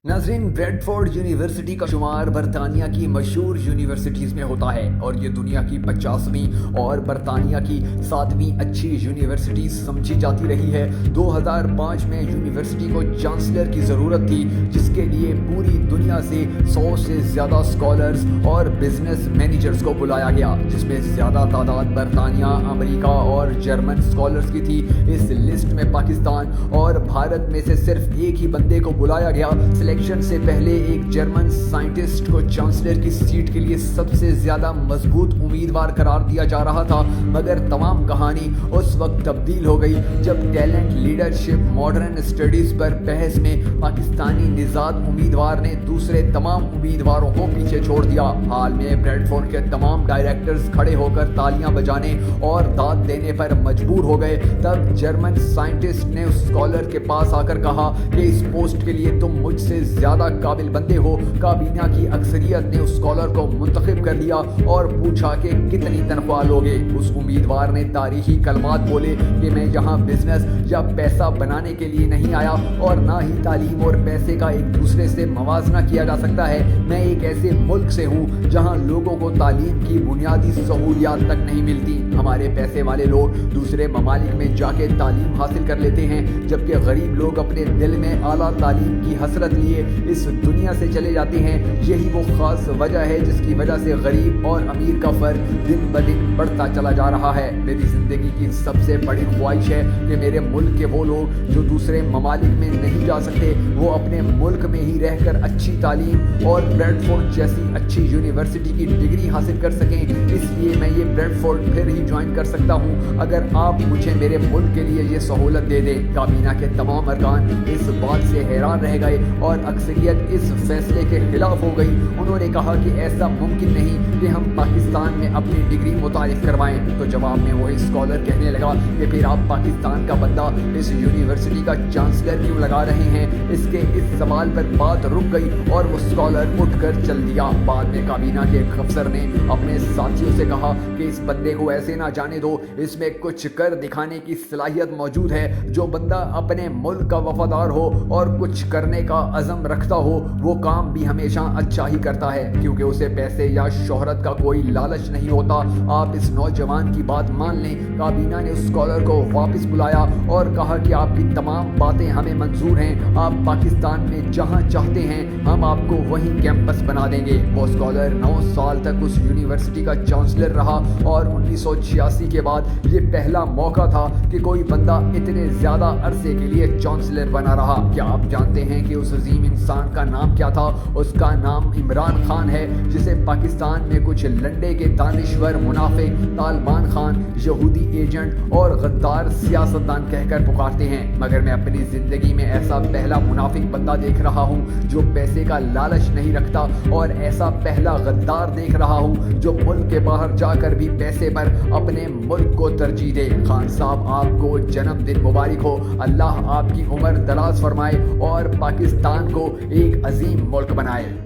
नाज़रीन, Bradford university का शुमार बरतानिया की मशहूर यूनिवर्सिटीज़ में होता है और ये दुनिया की 50वीं और बरतानिया की 7वीं अच्छी यूनिवर्सिटी समझी जाती रही है। 2005 में यूनिवर्सिटी को चांसलर की ज़रूरत थी, जिसके लिए पूरी दुनिया से 100 से ज़्यादा स्कॉलर्स और बिजनेस मैनेजर्स को बुलाया गया, जिसमें ज़्यादा तादाद बरतानिया, अमेरिका और जर्मन स्कॉलर्स की थी। इस लिस्ट में पाकिस्तान और भारत में से सिर्फ एक ही बंदे को बुलाया गया। इलेक्शन से पहले एक जर्मन साइंटिस्ट को चांसलर की सीट के लिए सबसे ज्यादा मजबूत उम्मीदवार करार दिया जा रहा था, मगर तमाम कहानी उस वक्त तब्दील हो गई जब टैलेंट, लीडरशिप, मॉडर्न स्टडीज पर बहस में पाकिस्तानी निजात उम्मीदवार ने दूसरे तमाम उम्मीदवारों को पीछे छोड़ दिया। हाल में ब्रैडफोर्ड के तमाम डायरेक्टर्स खड़े होकर तालियां बजाने और दाद देने पर मजबूर हो गए। तब जर्मन साइंटिस्ट ने उस स्कॉलर के पास आकर कहा कि इस पोस्ट के लिए तुम मुझसे ज्यादा काबिल बंदे हो। काबीना की अक्सरियत ने उस स्कॉलर को मुंतखब कर लिया और पूछा कि कितनी तनख्वाह लोगे। उस उम्मीदवार ने तारीखी कलमात बोले कि मैं यहाँ बिजनेस या पैसा बनाने के लिए नहीं आया और ना ही तालीम और पैसे का एक दूसरे से मवाजना किया जा सकता है। मैं एक ऐसे मुल्क से हूँ जहाँ लोगों को तालीम की बुनियादी सहूलियात तक नहीं मिलती। हमारे पैसे वाले लोग दूसरे ममालिक में जाके तालीम हासिल कर लेते हैं, जबकि गरीब लोग अपने दिल में आला तालीम की हसरत लिए इस दुनिया से चले जाते हैं। यही वो खास वजह है जिसकी वजह से गरीब और अमीर का फर्क दिन ब दिन बढ़ता चला जा रहा है। मेरी जिंदगी की सबसे बड़ी ख्वाहिश है कि मेरे मुल्क के वो लोग जो दूसरे ममालिक में नहीं जा सकते, वो अपने मुल्क में ही रहकर अच्छी तालीम और ब्रैडफोर्ड जैसी अच्छी यूनिवर्सिटी की डिग्री हासिल कर सकें। इसलिए मैं ये ब्रैडफोर्ड फिर ही ज्वाइन कर सकता हूँ अगर आप मुझे मेरे मुल्क के लिए ये सहूलत दे दें। काबीना के तमाम अरकान इस बात से हैरान रह गए और अक्सरियत इस फैसले के खिलाफ हो गई। उन्होंने कहा कि ऐसा मुमकिन नहीं कि हम पाकिस्तान में अपनी डिग्री मुतारिफ करवाएं। तो जवाब में वही स्कॉलर कहने लगा कि फिर आप पाकिस्तान का बंदा इस यूनिवर्सिटी का चांसलर क्यों लगा रहे हैं। इसके इस सवाल पर बात रुक गई और वो स्कॉलर उठकर चल दिया। बाद में काबीना के एक अफसर ने अपने साथियों से कहा कि इस बंदे को ऐसे ना जाने दो, इसमें कुछ कर दिखाने की सलाहियत मौजूद है। जो बंदा अपने मुल्क का वफादार हो और कुछ करने का अज़म रखता हो, वो काम भी हमेशा अच्छा ही करता है, क्योंकि उसे पैसे या शोहरत का कोई लालच नहीं होता। आप इस नौजवान की बात मान लें। काबीना ने उस स्कॉलर को वापस बुलाया और कहा कि आपकी तमाम बातें हमें मंजूर हैं। आप पाकिस्तान में जहां चाहते हैं हम आपको वहीं कैंपस बना देंगे। वो स्कॉलर 9 साल तक उस यूनिवर्सिटी का चांसलर रहा और 1986 के बाद ये पहला मौका था कि कोई बंदा इतने ज्यादा अरसे के लिए चांसलर बना रहा। क्या आप जानते हैं कि उस अजीम इंसान का नाम क्या था? उसका नाम इमरान खान है, जिसे पाकिस्तान में कुछ लंडे के दानिश्वर, मुनाफिक, तालिबान खान, यहूदी एजेंट और गद्दार सियासतदान कहकर पुकारते हैं। मगर मैं अपनी जिंदगी में ऐसा पहला मुनाफिक बंदा देख रहा हूँ जो पैसे का लालच नहीं रखता, और ऐसा पहला गद्दार देख रहा हूँ जो मुल्क के बाहर जाकर भी पैसे पर अपने मुल्क को तरजीह दे। खान साहब, आपको जन्मदिन मुबारक हो। अल्लाह आपकी उम्र दराज फरमाए और पाकिस्तान को एक अजीम मुल्क बनाए।